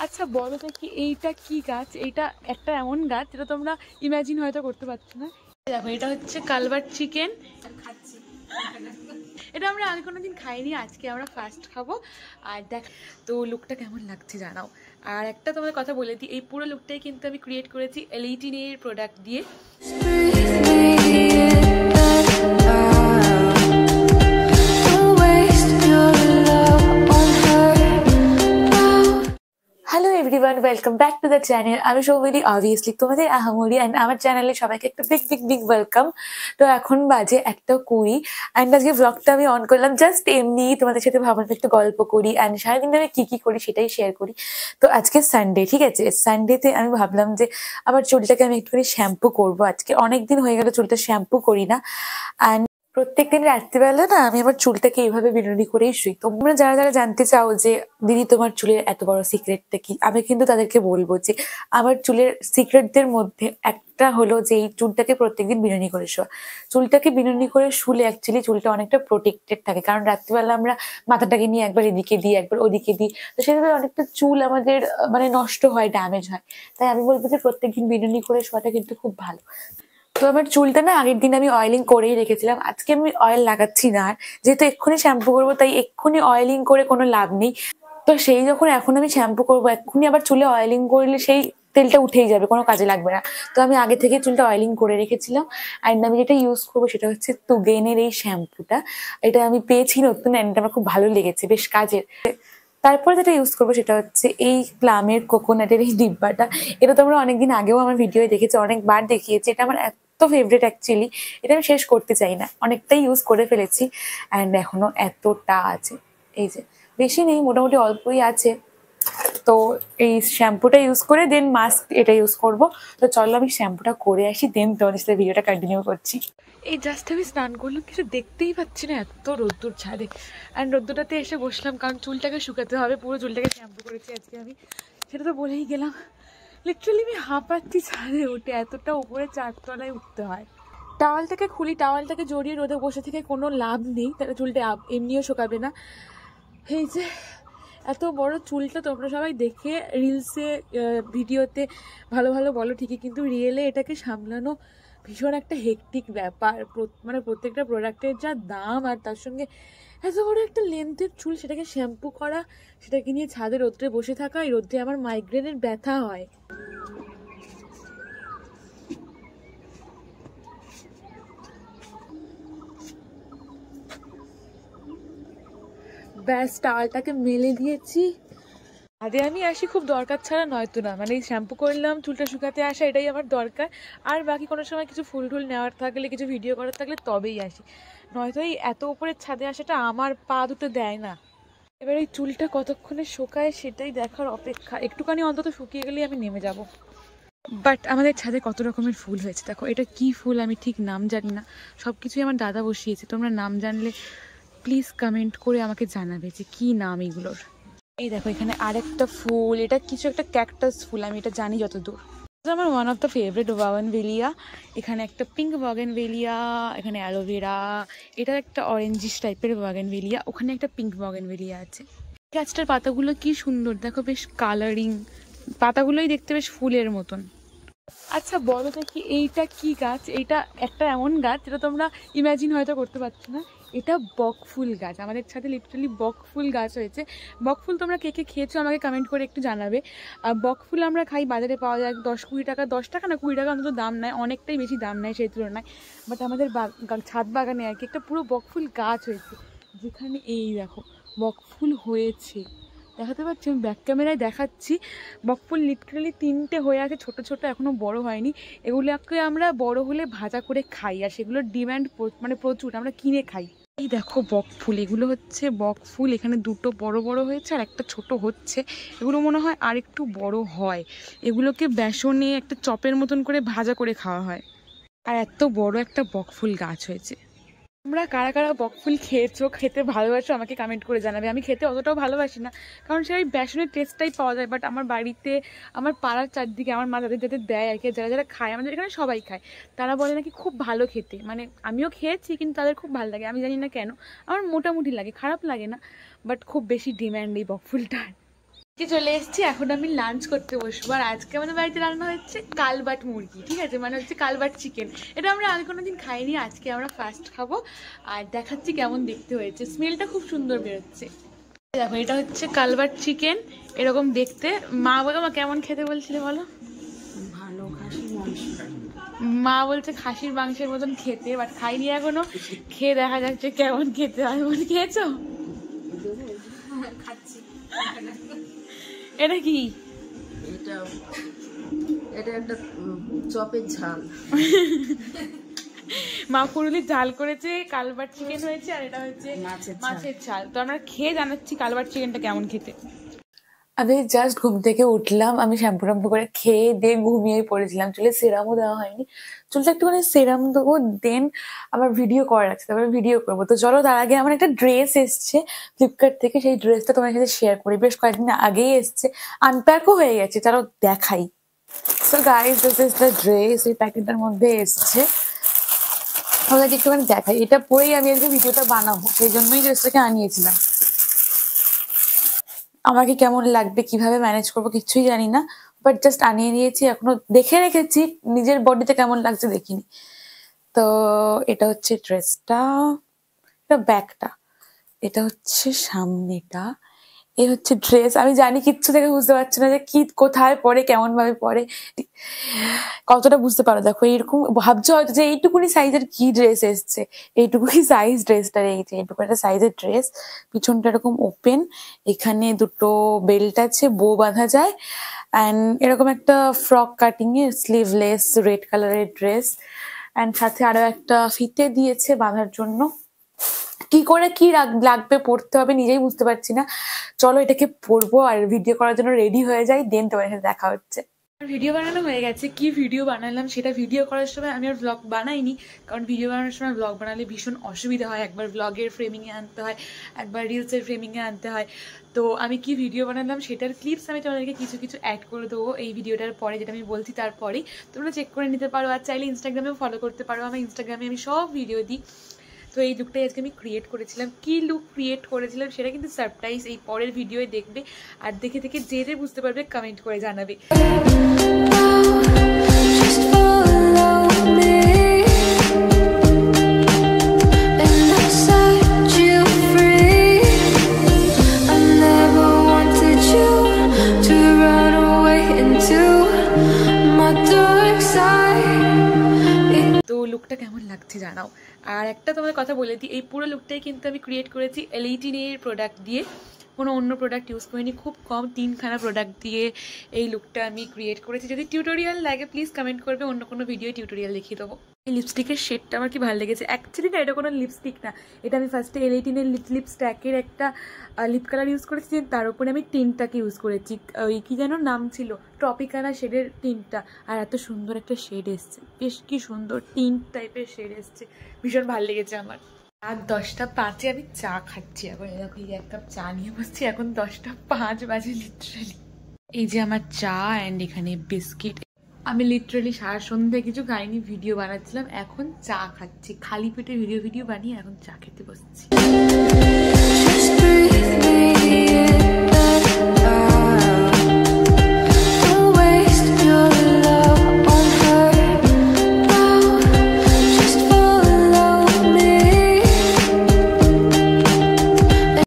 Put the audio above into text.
আচ্ছা বলো তো কি এইটা কি গাছ? এইটা একটা এমন গাছ যেটা তোমরা ইমাজিন হয়তো করতে পারছো না। দেখো এটা হচ্ছে কালভার্ট চিকেন। খাচ্ছি, এটা আমরা আগে কোনোদিন খাইনি, আজকে আমরা ফার্স্ট খাবো। আর দেখ তো লুকটা কেমন লাগছে জানাও। আর একটা তোমার কথা বলে দিই, এই পুরো লুকটাই কিন্তু আমি ক্রিয়েট করেছি L18 এর প্রোডাক্ট দিয়ে। Hello everyone, welcome back to the channel. আমি সৌমিলি, অবভিয়াসলি তোমাদের আহামরি, অ্যান্ড আমার চ্যানেলে সবাইকে একটা বিগ বিগ বিগ ওয়েলকাম। তো এখন বাজে 1:20 অ্যান্ড আজকে ব্লগটা আমি অন করলাম জাস্ট এমনি তোমাদের সাথে ভাবলাম একটু গল্প করি অ্যান্ড সারাদিন আমি কি করি সেটাই শেয়ার করি। তো আজকে সানডে, ঠিক আছে, সানডেতে আমি ভাবলাম যে আমার চুলটাকে আমি একটুখানি শ্যাম্পু করবো। আজকে অনেকদিন হয়ে গেল চুলটা শ্যাম্পু করি না। অ্যান্ড প্রত্যেকদিন রাত্রিবেলা না আমি আমার চুলটাকে এইভাবে বিনুনি করেই শুই। তোমরা যারা যারা জানতে চাও যে দিদি তোমার চুলের এত বড় সিক্রেটটা কি, আমি কিন্তু তাদেরকে বলবো যে আমার চুলের সিক্রেটদের মধ্যে একটা হলো যে এই চুলটাকে প্রত্যেকদিন বিনুনি করে শোয়া। চুলটাকে বিনুনি করে শুলে অ্যাকচুয়ালি চুলটা অনেকটা প্রোটেক্টেড থাকে, কারণ রাত্রিবেলা আমরা মাথাটাকে নিয়ে একবার এদিকে দিই একবার ওদিকে দিই, তো সেভাবে অনেকটা চুল আমাদের মানে নষ্ট হয়, ড্যামেজ হয়। তাই আমি বলবো যে প্রত্যেকদিন বিনুনি করে শোয়াটা কিন্তু খুব ভালো। তো আমার চুলটা না আগের দিন আমি অয়েলিং করেই রেখেছিলাম, আজকে আমি অয়েল লাগাচ্ছি না। আর যেহেতু এক্ষুনি শ্যাম্পু করবো তাই এক্ষুনি অয়েলিং করে কোনো লাভ নেই। তো সেই যখন এখন আমি শ্যাম্পু করবো এক্ষুনি আবার চুলে অয়েলিং করলে সেই তেলটা উঠেই যাবে, কোনো কাজে লাগবে না। তো আমি আগে থেকে চুলটা অয়েলিং করে রেখেছিলাম। অ্যান্ড আমি যেটা ইউজ করবো সেটা হচ্ছে তুগেনের এই শ্যাম্পুটা। এটা আমি পেয়েছি নতুন অ্যান্ড আমার খুব ভালো লেগেছে, বেশ কাজের। তারপরে যেটা ইউজ করবো সেটা হচ্ছে এই প্লামের কোকোনাটের এই ডিব্বাটা। এটা তোমরা অনেকদিন আগেও আমার ভিডিওয়ে দেখেছো, অনেকবার দেখিয়েছি। এটা আমার এত ফেভারিট অ্যাকচুয়ালি, এটা আমি শেষ করতে চাই না, অনেকটাই ইউজ করে ফেলেছি অ্যান্ড এখনো এতটা আছে। এই যে বেশি নেই, মোটামুটি অল্পই আছে। তো এই শ্যাম্পুটা ইউজ করে দেন মাস্ক এটা ইউজ করব। তো চলো আমি শ্যাম্পুটা করে আসি, দেন তোমাদের সাথে ভিডিওটা কন্টিনিউ করছি। এই জাস্ট আমি স্নান করলাম, কিছু দেখতেই পাচ্ছি না, এত রোদ্দুর ছাদে। অ্যান্ড রোদ্দুরটাতে এসে বসলাম কারণ চুলটাকে শুকাতে হবে, পুরো চুলটাকে শ্যাম্পু করেছি আজকে আমি, সেটা তো বলেই গেলাম। লিটারালি আমি হাঁপাচ্ছি ছাদে উঠে, এতটা উপরে 4 তলায় উঠতে হয়। টাওয়ালটাকে খুলি, টাওয়ালটাকে জড়িয়ে রোদে বসে থেকে কোনো লাভ নেই, তাহলে চুলটা এমনিও শোকাবে না। এই যে এত বড় চুলটা তোমরা সবাই দেখে রিলসে ভিডিওতে ভালো ভালো বলো ঠিকই, কিন্তু রিয়েলে এটাকে সামলানো ভীষণ একটা হেক্টিক ব্যাপার। মানে প্রত্যেকটা প্রোডাক্টের যা দাম, আর তার সঙ্গে এত বড় একটা লেন্থের চুল, সেটাকে শ্যাম্পু করা, সেটাকে নিয়ে ছাদে রোদ্রে বসে থাকা। এই রোদ্রে আমার মাইগ্রেনের ব্যথা হয়। ব্যাস টাওয়ালটাকে মেলে দিয়েছি। আগে আমি আসি খুব দরকার ছাড়া, নয়তো না, মানে এই শ্যাম্পু করলাম চুলটা শুকাতে আসা, এটাই আমার দরকার। আর বাকি কোনো সময় কিছু ফুল টুল নেওয়ার থাকলে, কিছু ভিডিও করার থাকলে তবেই আসি, নয়তো এই এত উপরের ছাদে আসাটা আমার পা দুটো দেয় না। এবার এই চুলটা কতক্ষণে শোকায় সেটাই দেখার অপেক্ষা, একটুখানি অন্তত শুকিয়ে গেলেই আমি নেমে যাব। বাট আমাদের ছাদে কত রকমের ফুল হয়েছে দেখো, এটা কি ফুল আমি ঠিক নাম জানি না, সব কিছুই আমার দাদা বসিয়েছে। তোমরা নাম জানলে প্লিজ কমেন্ট করে আমাকে জানাবে যে কি নাম এগুলোর। এই দেখো এখানে আরেকটা ফুল, এটা কিছু একটা ক্যাকটাস ফুল, আমি এটা জানি যতদূর। আমার one of the favourite bougainvillea. এখানে একটা পিঙ্ক বাগানভেলিয়া, এখানে অ্যালোভেরা, এটা একটা অরেঞ্জিশ টাইপের বাগানভেলিয়া, ওখানে একটা পিঙ্ক বাগানভেলিয়া আছে। গাছটার পাতাগুলো কি সুন্দর দেখো, বেশ কালারিং, পাতাগুলোই দেখতে বেশ ফুলের মতন। আচ্ছা বলো তো কি এইটা কি গাছ? এইটা একটা এমন গাছ যেটা তোমরা ইমাজিন হয়তো করতে পারছো না। এটা বকফুল গাছ, আমাদের ছাদে লিটারালি বকফুল গাছ হয়েছে। বকফুল তোমরা কে কে খেয়েছো আমাকে কমেন্ট করে একটু জানাবে। বকফুল আমরা খাই, বাজারে পাওয়া যায় 10-20 টাকা, 10 টাকা না 20 টাকা অন্তত দাম নেয়, অনেকটাই বেশি দাম নেয় সেই তুলনায়। বাট আমাদের ছাদ বাগানে আর কি একটা পুরো বকফুল গাছ হয়েছে, যেখানে এই দেখো বকফুল হয়েছে, দেখাতে পাচ্ছি, আমি ব্যাক ক্যামেরায় দেখাচ্ছি। বকফুল লিটারালি 3টে হয়ে আছে, ছোট ছোট, এখনো বড় হয়নি। এগুলোকে আমরা বড় হলে ভাজা করে খাই, আর সেগুলোর ডিমান্ড মানে প্রচুর, আমরা কিনে খাই। এই দেখো বকফুল, এগুলো হচ্ছে বকফুল, এখানে 2টো বড় বড় হয়েছে আর একটা ছোট হচ্ছে। এগুলো মনে হয় আর একটু বড় হয়। এগুলোকে বেসনে একটা চপের মতন করে ভাজা করে খাওয়া হয়। আর এত বড় একটা বকফুল গাছ হয়েছে। তোমরা কারা কারা বকফুল খেয়েছো, খেতে ভালোবাসো আমাকে কমেন্ট করে জানাবে। আমি খেতে অতটাও ভালোবাসি না, কারণ সেই বেসনের টেস্টটাই পাওয়া যায়। বাট আমার বাড়িতে, আমার পাড়ার চারদিকে আমার মা যাদের যাদের দেয় আর কি, যারা যারা খায়, আমাদের এখানে সবাই খায়, তারা বলে নাকি খুব ভালো খেতে। মানে আমিও খেয়েছি কিন্তু তাদের খুব ভালো লাগে, আমি জানি না কেন। আমার মোটামুটি লাগে, খারাপ লাগে না, বাট খুব বেশি ডিম্যান্ড এই বকফুলটার। চলে এসেছি, এখন আমি লাঞ্চ করতে বসবো। আর আজকে আমাদের বাড়িতে রান্না হচ্ছে কালবাট মুরগি, ঠিক আছে, মানে হচ্ছে কালবাট চিকেন। এটা আমরা আগে কোনোদিন খাইনি, আজকে আমরা ফার্স্ট খাবো। আর দেখাচ্ছি কেমন দেখতে হয়েছে, স্মেলটা খুব সুন্দর বেরোচ্ছে। দেখো এটা হচ্ছে কালবাট চিকেন, এরকম দেখতে। মা বলো, মা কেমন খেতে বলছিলে বলো? ভালো খাসির মাংস। মা বলছে খাসির মাংসের মতন খেতে, বাট খাইনি এখনো, খেয়ে দেখা যাচ্ছে কেমন খেতে হয়। মনে খেয়েছো? এটা কি? এটা একটা চপের ঝাল। মা পুরুলির ঝাল করেছে, কালবাট চিকেন হয়েছে, আর এটা হচ্ছে মাছের ঝাল। তো আমরা খেয়ে জানাচ্ছি কালবাট চিকেনটা কেমন খেতে। আমি জাস্ট ঘুম থেকে উঠলাম, আমি শ্যাম্পু ট্যাম্পু করে খেয়ে দিয়ে ঘুমিয়ে পড়েছিলাম। চুলে সেরামও দেওয়া হয়নি, চুলটা একটুখানি সেরাম দেবো, দেন আমার ভিডিও করার আছে, তারপরে ভিডিও করবো। তো চলো, তার আগে আমার একটা ড্রেস এসছে ফ্লিপকার্ট থেকে, সেই ড্রেসটা তোমার সাথে শেয়ার করি। বেশ কয়েকদিন আগেই এসছে, আনপ্যাকও হয়ে গেছে, চলো দেখাই। So guys, this is the dress, এই প্যাকেটটার মধ্যে এসছে। আপনাকে একটুখানি দেখাই, এটা পরেই আমি আজকে ভিডিওটা বানাবো, সেই জন্যই ড্রেসটাকে আনিয়েছিলাম। আমাকে কেমন লাগবে, কিভাবে ম্যানেজ করবো কিছুই জানি না, বাট জাস্ট আনিয়ে নিয়েছি। এখনো দেখে রেখেছি, নিজের বডিতে কেমন লাগছে দেখিনি। তো এটা হচ্ছে ড্রেসটা, এটা ব্যাকটা, এটা হচ্ছে সামনেটা, এই হচ্ছে ড্রেস। আমি জানি কিচ্ছু থেকে বুঝতে পারছি না যে কি কোথায় পরে, কেমন ভাবে পরে, কতটা বুঝতে পারো। দেখো এরকম ভাবছো হয়তো যে এইটুকুনি সাইজের কি ড্রেস এসছে, এইটুকুনি সাইজ ড্রেসটার, এই যে এইটুকু একটা সাইজের ড্রেস। পিছনটা এরকম ওপেন, এখানে দুটো বেল্ট আছে, বো বাঁধা যায়। অ্যান্ড এরকম একটা ফ্রক কাটিং এ স্লিভলেস রেড কালারের ড্রেস, অ্যান্ড সাথে আরো একটা ফিতে দিয়েছে বাঁধার জন্য। কি করে কি লাগবে, পড়তে হবে নিজেই বুঝতে পারছি না। চলো এটাকে পরবো আর ভিডিও করার জন্য রেডি হয়ে যাই, দেন তোমার সাথে দেখা হচ্ছে। ভিডিও বানানো হয়ে গেছে। কি ভিডিও বানালাম সেটা ভিডিও করার সময় আমি আর ব্লগ বানাইনি, কারণ ভিডিও বানানোর সময় ব্লগ বানালে ভীষণ অসুবিধা হয়। একবার ব্লগের ফ্রেমিংয়ে আনতে হয়, একবার রিলসের ফ্রেমিংয়ে আনতে হয়। তো আমি কি ভিডিও বানালাম সেটার ক্লিপস আমি তোমাদেরকে কিছু কিছু অ্যাড করে দেবো এই ভিডিওটার পরে, যেটা আমি বলছি তারপরেই। তোমরা চেক করে নিতে পারো, আর চাইলে ইনস্টাগ্রামেও ফলো করতে পারো। আমার ইনস্টাগ্রামে আমি সব ভিডিও দিই। তো এই লুকটাই আজকে আমি ক্রিয়েট করেছিলাম। কি লুক ক্রিয়েট করেছিলাম সেটা কিন্তু সারপ্রাইজ, এই পরের ভিডিওয়ে দেখবে। আর দেখে দেখে যে যে বুঝতে পারবে কমেন্ট করে জানাবে। তো লুকটা কেমন লাগছে জানাও। আর একটা তোমার কথা বলে দিই, এই পুরো লুকটাই কিন্তু আমি ক্রিয়েট করেছি L18 এর প্রোডাক্ট দিয়ে, কোনো অন্য প্রোডাক্ট ইউজ করিনি। খুব কম 3খানা প্রোডাক্ট দিয়ে এই লুকটা আমি ক্রিয়েট করেছি। যদি টিউটোরিয়াল লাগে প্লিজ কমেন্ট করবে, অন্য কোনো ভিডিও টিউটোরিয়াল দেখিয়ে দেবো। এই লিপস্টিকের শেডটা আমার কি ভালো লেগেছে। অ্যাকচুয়ালি না, এটা কোনো লিপস্টিক না, এটা আমি ফার্স্টে L18 এর লিপ স্ট্যাকের একটা লিপ কালার ইউজ করেছি, তার উপরে আমি টিনটাকে ইউজ করেছি, ওই কি যেন নাম ছিল, ট্রপিকানা শেডের টিনটা। আর এত সুন্দর একটা শেড এসছে, বেশ কি সুন্দর টিন টাইপের শেড এসছে, ভীষণ ভালো লেগেছে আমার। আর 10টা 5-এ আমি চা খাচ্ছি এখন। দেখো এই 1 কাপ চা নিয়ে বসছি, এখন 10টা 5 বাজে লিটারালি। এই যে আমার চা অ্যান্ড এখানে বিস্কিট। আমি লিটারালি সারা সন্ধ্যে কিছু খাইনি, ভিডিও বানাচ্ছিলাম, এখন চা খাচ্ছি। খালি পেটে ভিডিও বানিয়ে এখন চা খেতে বসছি।